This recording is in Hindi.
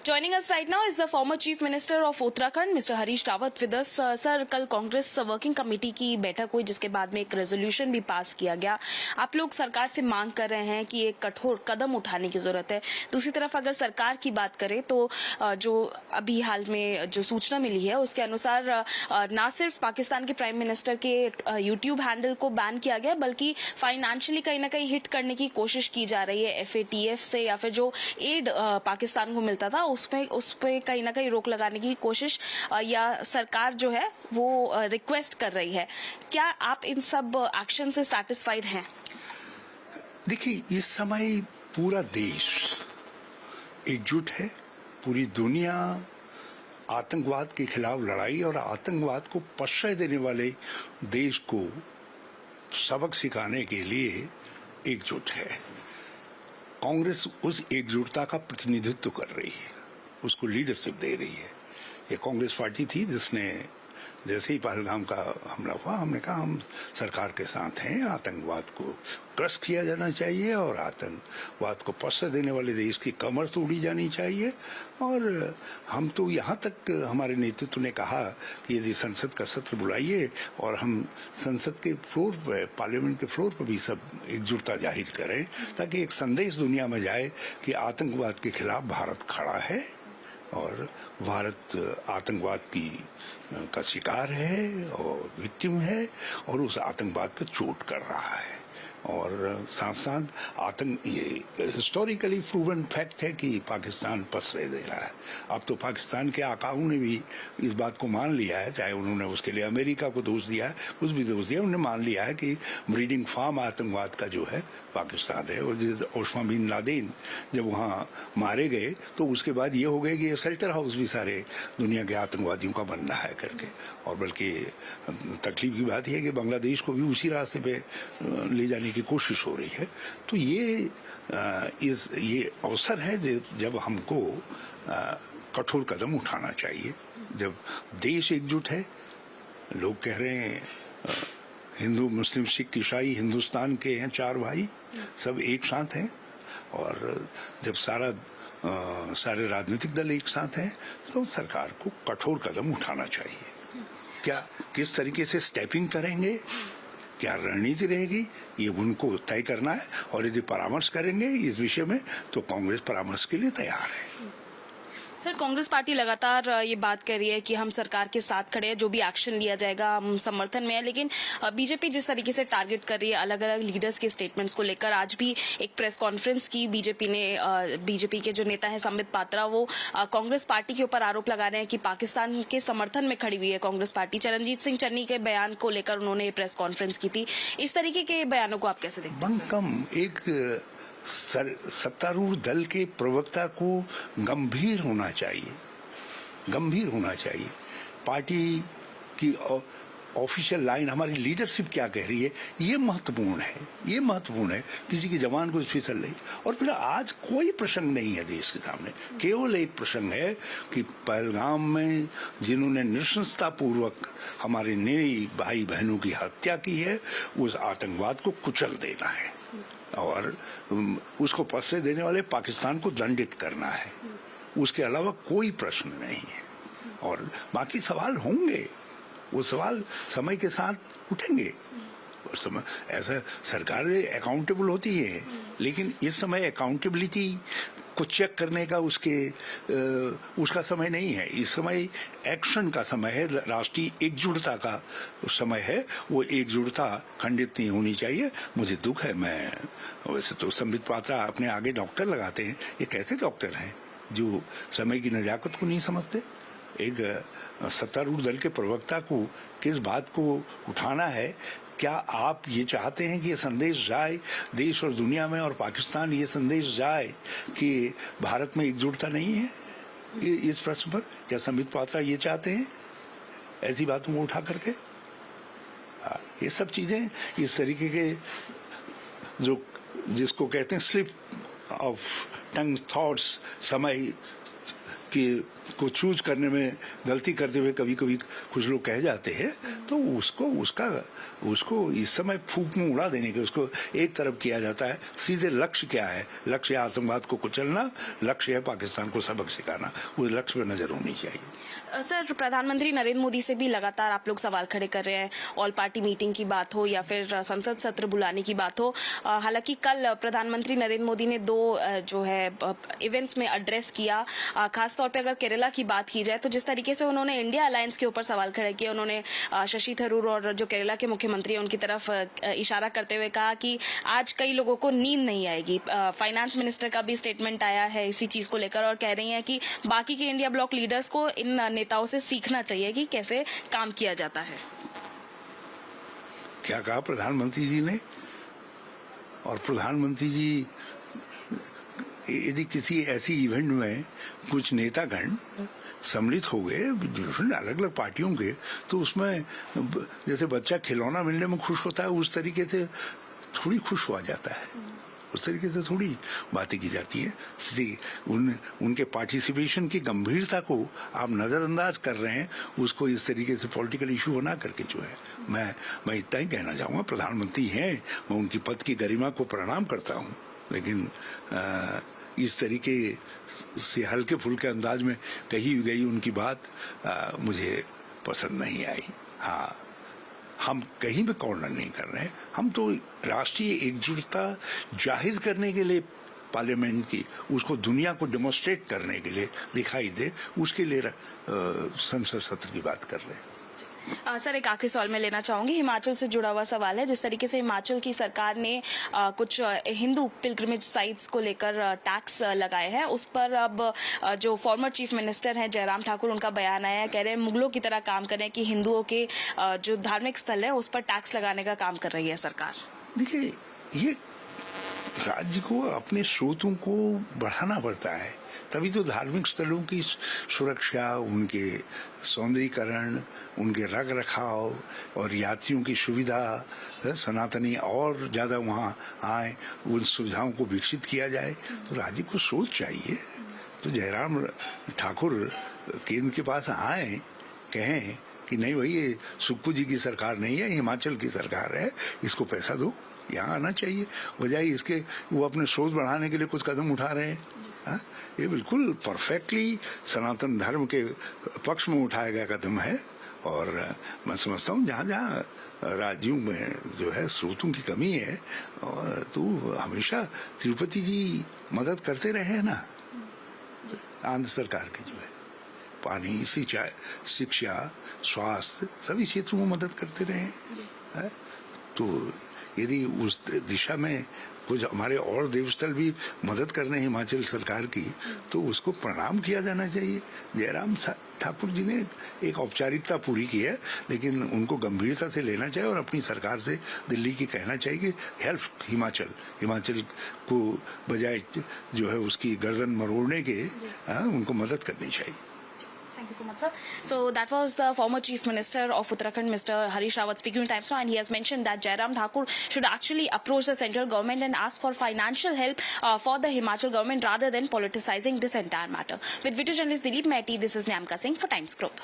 Joining us right now is the former Chief Minister of Uttarakhand, Mr. Harish Rawat with us. Sir, कल कांग्रेस वर्किंग कमेटी की बैठक हुई जिसके बाद में एक रेजोल्यूशन भी पास किया गया। आप लोग सरकार से मांग कर रहे हैं कि एक कठोर कदम उठाने की जरूरत है। दूसरी तरफ अगर सरकार की बात करें तो जो अभी हाल में जो सूचना मिली है उसके अनुसार ना सिर्फ पाकिस्तान के प्राइम मिनिस्टर के यूट्यूब हैंडल को बैन किया गया बल्कि फाइनेंशियली कहीं ना कहीं हिट करने की कोशिश की जा रही है FATF से, या फिर जो एड पाकिस्तान को मिलता था उस पे कहीं ना कहीं रोक लगाने की कोशिश या सरकार जो है वो रिक्वेस्ट कर रही है। क्या आप इन सब एक्शन से सैटिस्फाइड हैं? देखिए, इस समय पूरा देश एकजुट है। पूरी दुनिया आतंकवाद के खिलाफ लड़ाई और आतंकवाद को प्रश्रय देने वाले देश को सबक सिखाने के लिए एकजुट है। कांग्रेस उस एकजुटता का प्रतिनिधित्व कर रही है, उसको लीडरशिप दे रही है। ये कांग्रेस पार्टी थी जिसने जैसे ही पहलगाम का हमला हुआ हमने कहा हम सरकार के साथ हैं, आतंकवाद को क्रश किया जाना चाहिए और आतंकवाद को प्रश्रय देने वाले देश की कमर तोड़ी जानी चाहिए। और हम तो यहाँ तक हमारे नेतृत्व ने कहा कि यदि संसद का सत्र बुलाइए और हम संसद के फ्लोर पे, पार्लियामेंट के फ्लोर पर भी सब एकजुटता जाहिर करें ताकि एक संदेश दुनिया में जाए कि आतंकवाद के खिलाफ भारत खड़ा है और भारत आतंकवाद का शिकार है और विक्टिम है और उस आतंकवाद पर चोट कर रहा है। और साथ साथ ये हिस्टोरिकली प्रूवन फैक्ट है कि पाकिस्तान प्रश्रय दे रहा है। अब तो पाकिस्तान के आकाओं ने भी इस बात को मान लिया है, चाहे उन्होंने उसके लिए अमेरिका को दोष दिया है, कुछ भी दोष दिया, उन्होंने मान लिया है कि ब्रीडिंग फार्म आतंकवाद का जो है पाकिस्तान है। और ओस्मा बिन लादेन जब वहाँ मारे गए तो उसके बाद ये हो गया कि ये शेल्टर हाउस भी सारे दुनिया के आतंकवादियों का बनना है करके। और बल्कि तकलीफ की बात यह है कि बांग्लादेश को भी उसी रास्ते पे ले जाने की कोशिश हो रही है। तो ये अवसर है जब हमको कठोर कदम उठाना चाहिए। जब देश एकजुट है, लोग कह रहे हैं हिंदू मुस्लिम सिख ईसाई हिंदुस्तान के हैं, 4 भाई सब एक साथ हैं। और जब सारे राजनीतिक दल एक साथ हैं तो सरकार को कठोर कदम उठाना चाहिए। क्या किस तरीके से स्टेपिंग करेंगे, क्या रणनीति रहेगी, ये उनको तय करना है। और यदि परामर्श करेंगे इस विषय में तो कांग्रेस परामर्श के लिए तैयार है। सर, कांग्रेस पार्टी लगातार ये बात कर रही है कि हम सरकार के साथ खड़े हैं, जो भी एक्शन लिया जाएगा हम समर्थन में है, लेकिन बीजेपी जिस तरीके से टारगेट कर रही है अलग अलग लीडर्स के स्टेटमेंट्स को लेकर, आज भी एक प्रेस कॉन्फ्रेंस की बीजेपी के जो नेता है संबित पात्रा वो कांग्रेस पार्टी के ऊपर आरोप लगा रहे हैं कि पाकिस्तान के समर्थन में खड़ी हुई है कांग्रेस पार्टी। चरणजीत सिंह चन्नी के बयान को लेकर उन्होंने प्रेस कॉन्फ्रेंस की थी। इस तरीके के बयानों को आप कैसे देखते हैं? एक सत्तारूढ़ दल के प्रवक्ता को गंभीर होना चाहिए। पार्टी की ऑफिशियल लाइन, हमारी लीडरशिप क्या कह रही है, ये महत्वपूर्ण है। किसी की जबान को फिसल नहीं। और फिर आज कोई प्रसंग नहीं है देश के सामने, केवल एक प्रसंग है कि पहलगाम में जिन्होंने नृशंसता पूर्वक हमारे नए भाई बहनों की हत्या की है, उस आतंकवाद को कुचल देना है और उसको प्रश्रय देने वाले पाकिस्तान को दंडित करना है। उसके अलावा कोई प्रश्न नहीं है। और बाकी सवाल होंगे, वो सवाल समय के साथ उठेंगे। और समय ऐसा सरकारें अकाउंटेबल होती है, लेकिन इस समय अकाउंटेबिलिटी को चेक करने का उसका समय नहीं है। इस समय एक्शन का समय है, राष्ट्रीय एकजुटता का समय है। वो एकजुटता खंडित नहीं होनी चाहिए। मुझे दुख है, मैं वैसे तो संबित पात्रा अपने आगे डॉक्टर लगाते हैं, ये कैसे डॉक्टर हैं जो समय की नजाकत को नहीं समझते? एक सत्तारूढ़ दल के प्रवक्ता को किस बात को उठाना है? क्या आप ये चाहते हैं कि ये संदेश जाए देश और दुनिया में, और पाकिस्तान ये संदेश जाए कि भारत में एकजुटता नहीं है? इस प्रश्न पर क्या संबित पात्रा ये चाहते हैं ऐसी बातों को उठा करके? ये सब चीजें इस तरीके के जिसको कहते हैं स्लिप ऑफ टंग थॉट्स समय को चूज करने में गलती करते हुए कभी कभी कुछ लोग कह जाते हैं, तो उसको इस समय फूंक में उड़ा देने के उसको एक तरफ किया जाता है। सीधे लक्ष्य क्या है? लक्ष्य है आतंकवाद को कुचलना, लक्ष्य है पाकिस्तान को सबक सिखाना। उस लक्ष्य पर नजर होनी चाहिए। सर, प्रधानमंत्री नरेंद्र मोदी से भी लगातार आप लोग सवाल खड़े कर रहे हैं, ऑल पार्टी मीटिंग की बात हो या फिर संसद सत्र बुलाने की बात हो। हालांकि कल प्रधानमंत्री नरेंद्र मोदी ने दो जो है इवेंट्स में एड्रेस किया। खासतौर पे अगर केरला की बात की जाए तो जिस तरीके से उन्होंने इंडिया अलायंस के ऊपर सवाल खड़े किए, उन्होंने शशि थरूर और जो केरला के मुख्यमंत्री हैं उनकी तरफ इशारा करते हुए कहा कि आज कई लोगों को नींद नहीं आएगी। फाइनेंस मिनिस्टर का भी स्टेटमेंट आया है इसी चीज को लेकर और कह रही हैं कि बाकी के इंडिया ब्लॉक लीडर्स को इन नेताओं से सीखना चाहिए कि कैसे काम किया जाता है। क्या कहा प्रधानमंत्री जी ने? और प्रधानमंत्री जी यदि किसी ऐसी इवेंट में कुछ नेतागण सम्मिलित हो गए अलग अलग पार्टियों के, तो उसमें जैसे बच्चा खिलौना मिलने में खुश होता है उस तरीके से थोड़ी खुश हुआ जाता है, उस तरीके से थोड़ी बातें की जाती है। उनके पार्टिसिपेशन की गंभीरता को आप नजरअंदाज कर रहे हैं, उसको इस तरीके से पॉलिटिकल इशू बना करके जो है मैं इतना ही कहना चाहूंगा। प्रधानमंत्री हैं, मैं उनकी पद की गरिमा को प्रणाम करता हूं, लेकिन इस तरीके से हल्के फुल्के अंदाज में कही गई उनकी बात मुझे पसंद नहीं आई। हाँ, हम कहीं भी कॉर्नर नहीं कर रहे हैं, हम तो राष्ट्रीय एकजुटता जाहिर करने के लिए पार्लियामेंट की उसको दुनिया को डेमोन्स्ट्रेट करने के लिए दिखाई दे, उसके लिए संसद सत्र की बात कर रहे हैं। सर, एक आखिरी सवाल मैं लेना चाहूंगी, हिमाचल से जुड़ा हुआ सवाल है। जिस तरीके से हिमाचल की सरकार ने कुछ हिंदू पिलग्रिमेज साइट्स को लेकर टैक्स लगाए हैं, उस पर अब जो फॉर्मर चीफ मिनिस्टर हैं जयराम ठाकुर, उनका बयान आया है, कह रहे हैं मुगलों की तरह काम कर रहे हैं कि हिंदुओं के जो धार्मिक स्थल है उस पर टैक्स लगाने का काम कर रही है सरकार। देखिए, ये राज्य को अपने स्रोतों को बढ़ाना पड़ता है, तभी तो धार्मिक स्थलों की सुरक्षा, उनके सौंदर्यीकरण, उनके रख रखाव और यात्रियों की सुविधा, सनातनी और ज्यादा वहाँ आए, उन सुविधाओं को विकसित किया जाए, तो राज्य को सोच चाहिए। तो जयराम ठाकुर केंद्र के पास आए, कहें कि नहीं भाई, ये सुक्खू जी की सरकार नहीं है, हिमाचल की सरकार है, इसको पैसा दो, यहाँ आना चाहिए। बजाय इसके वो अपने सोच बढ़ाने के लिए कुछ कदम उठा रहे हैं। ये बिल्कुल परफेक्टली सनातन धर्म के पक्ष में उठाया गया कदम है। और मैं समझता हूँ जहाँ जहाँ राज्यों में जो है स्रोतों की कमी है, तो हमेशा तिरुपति जी मदद करते रहे हैं ना, आंध्र सरकार के जो है पानी, शिक्षा, स्वास्थ्य सभी क्षेत्रों में मदद करते रहे हैं। तो यदि उस दिशा में कुछ हमारे और देवस्थल भी मदद कर रहे हैं हिमाचल सरकार की, तो उसको प्रणाम किया जाना चाहिए। जयराम ठाकुर जी ने एक औपचारिकता पूरी की है, लेकिन उनको गंभीरता से लेना चाहिए और अपनी सरकार से दिल्ली की कहना चाहिए कि हेल्प हिमाचल को बजाय जो है उसकी गर्दन मरोड़ने के उनको मदद करनी चाहिए। Thank you so much, sir. So that was the former Chief Minister of Uttarakhand, Mr. Harish Rawat, speaking to Times Now, and he has mentioned that Jairam Thakur should actually approach the central government and ask for financial help for the Himachal government rather than politicizing this entire matter. With video journalist Dilip Mehti, this is Nyamka Singh for Times Group.